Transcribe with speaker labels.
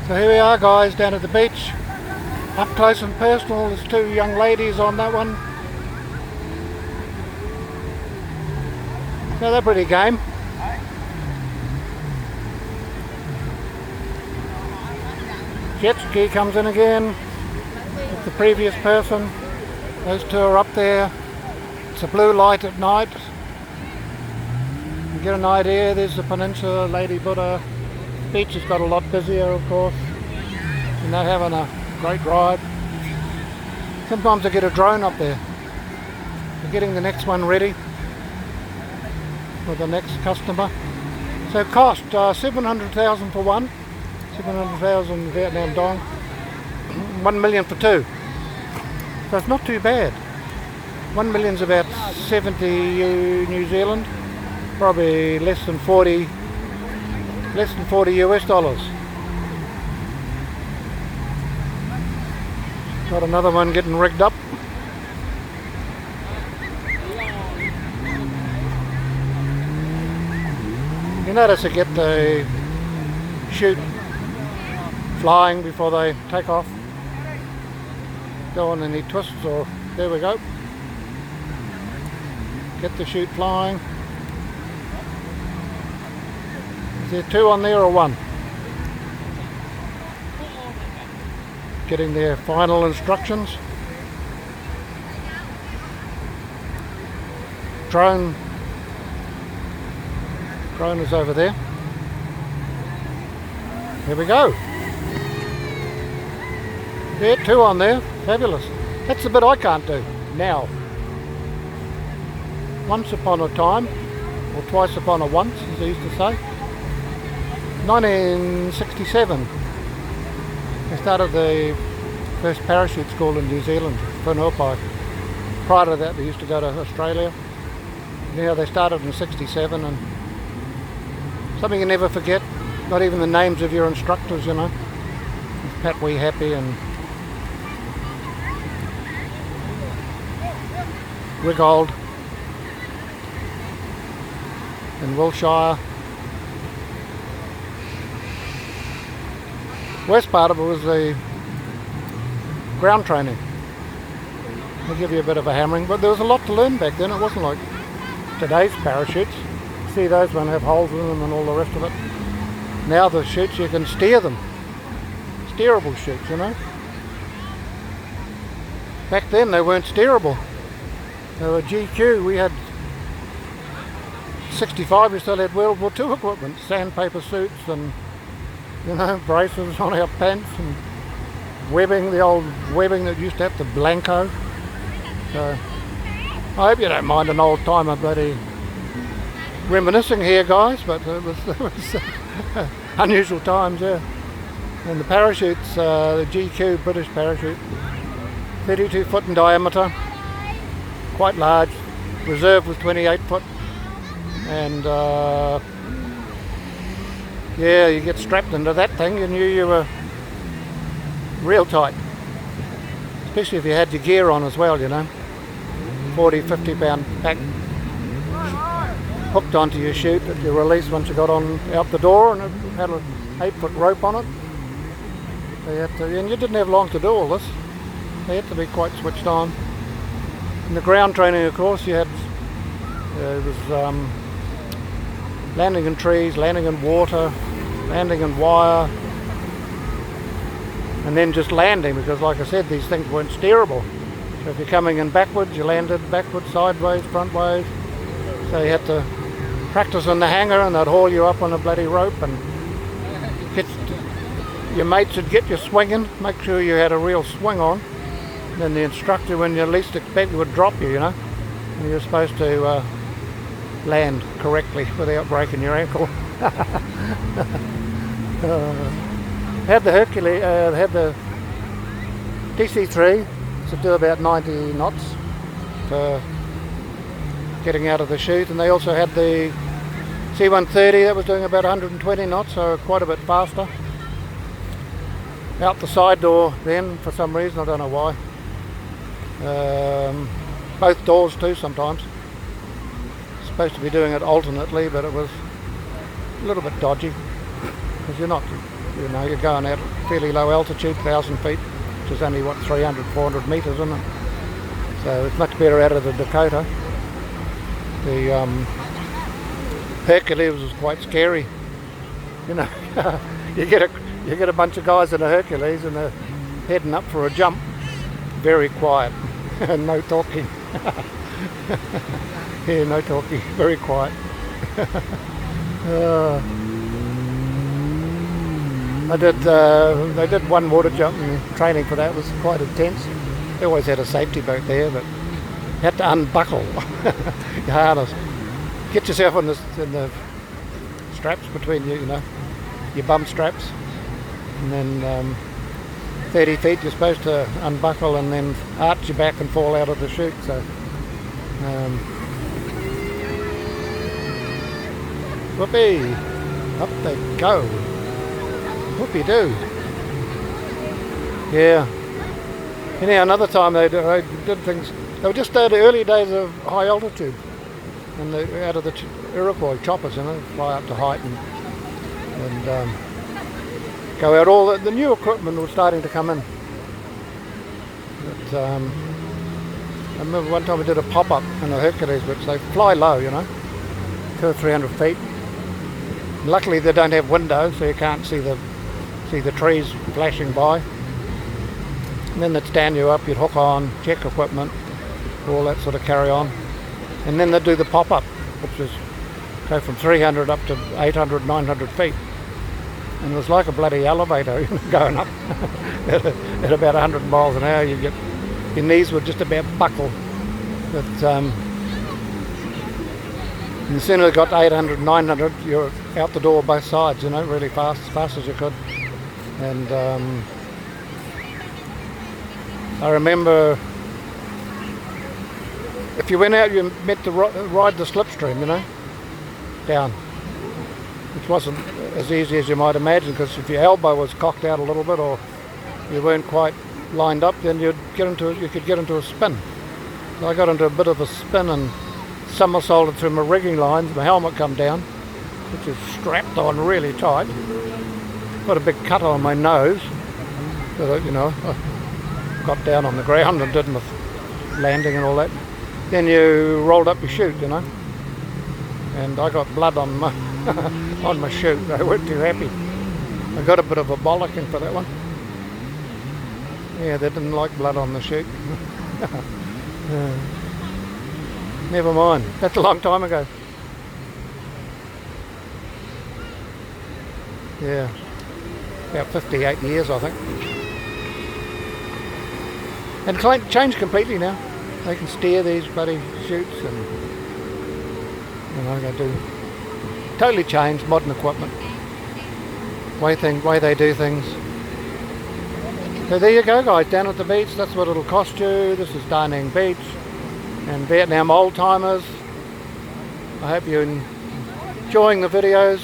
Speaker 1: So here we are, guys, down at the beach, up close and personal. There's two young ladies on that one, so they're pretty game. Jet ski comes in again with the previous person. Those two are up there. It's a blue light at night. You get an idea. There's the peninsula, Lady Buddha. Beach has got a lot busier, of course, and they're having a great ride. Sometimes I get a drone up there. We're getting the next one ready for the next customer. So cost 700,000 for one, 700,000 Vietnam dong, 1 million for two. So it's not too bad. 1 million's about 70 New Zealand, probably less than 40 US dollars. Got another one getting rigged up. You notice they get the chute flying before they take off. Go on any twists, or there we go. Get the chute flying. Is there two on there or one? Getting their final instructions. Drone is over there. Here we go. Yeah, two on there. Fabulous. That's the bit I can't do now. Once upon a time, or twice upon a once, as they used to say. 1967, I started the first parachute school in New Zealand, Whanaupai. Prior to that, they used to go to Australia. Now they started in 67, and something you never forget, not even the names of your instructors, you know. It's Pat Wee Happy and Wiggold in Wiltshire. Worst part of it was the ground training. They give you a bit of a hammering, but there was a lot to learn back then. It wasn't like today's parachutes. See, those one have holes in them and all the rest of it. Now the chutes, you can steer them. Steerable chutes, you know. Back then they weren't steerable. They were GQ. We had 65, we still had World War II equipment, sandpaper suits and, you know, braces on our pants and webbing, the old webbing that used to have the Blanco. So I hope you don't mind an old timer bloody reminiscing here, guys, but it was unusual times, yeah. And the parachutes, the GQ British parachute, 32 foot in diameter, quite large. Reserve was 28 foot, and yeah, you get strapped into that thing, you knew you were real tight. Especially if you had your gear on as well, you know. 40, 50 pound pack hooked onto your chute that you released once you got on out the door, and it had an 8 foot rope on it. They had to, and you didn't have long to do all this. They had to be quite switched on. In the ground training, of course, you had it was landing in trees, landing in water, landing in wire, and then just landing, because like I said, these things weren't steerable. So if you're coming in backwards, you landed backwards, sideways, frontways. So you had to practice in the hangar, and they'd haul you up on a bloody rope, and your mates would get you swinging, make sure you had a real swing on. Then the instructor, when you least expect it, would drop you, you know. And you're supposed to land correctly without breaking your ankle. Had the Hercules, had the DC-3 to do about 90 knots for getting out of the chute, and they also had the C-130 that was doing about 120 knots, so quite a bit faster. Out the side door then, for some reason, I don't know why. Both doors too sometimes. Supposed to be doing it alternately, but it was a little bit dodgy, because you're not You know, you're going at fairly low altitude, 1,000 feet, which is only what, 300, 400 metres, isn't it? So it's much better out of the Dakota. The Hercules was quite scary. You know, you get a bunch of guys in a Hercules and they're heading up for a jump. Very quiet, and no talking. Yeah, no talking. Very quiet. I did one water jump, and training for that was quite intense. They always had a safety boat there, but you had to unbuckle your harness. Get yourself in the straps between you, your bum straps, and then 30 feet you're supposed to unbuckle and then arch your back and fall out of the chute. So whoopee, up they go. Whoopee-doo. Yeah. Anyhow, another time they did things. They were just the early days of high altitude, and out of the Iroquois choppers, fly up to height and go out. All the new equipment was starting to come in. But, I remember one time we did a pop-up in a Hercules, which they fly low, 200 or 300 feet. Luckily they don't have windows, so you can't see the trees flashing by. And then they'd stand you up, you'd hook on, check equipment, all that sort of carry on. And then they'd do the pop-up, which was go from 300 up to 800, 900 feet. And it was like a bloody elevator going up at about 100 miles an hour. Your knees would just about buckle. But and as soon as it got to 800, 900, you're out the door both sides, really fast, as fast as you could. And I remember if you went out, you meant to ride the slipstream, down, which wasn't as easy as you might imagine, because if your elbow was cocked out a little bit or you weren't quite lined up, then you could get into a spin. So I got into a bit of a spin and somersaulted through my rigging lines. My helmet come down, which is strapped on really tight. Got a big cut on my nose, but I got down on the ground and did my landing and all that. Then you rolled up your chute, and I got blood on my on my chute. They weren't too happy. I got a bit of a bollocking for that one. Yeah, they didn't like blood on the chute. Never mind. That's a long time ago. Yeah, about 58 years, I think. And changed completely now. They can steer these bloody chutes, and they do totally changed, modern equipment. Way they do things. So there you go, guys, down at the beach. That's what it'll cost you. This is Danang Beach and Vietnam Old Timers. I hope you're enjoying the videos.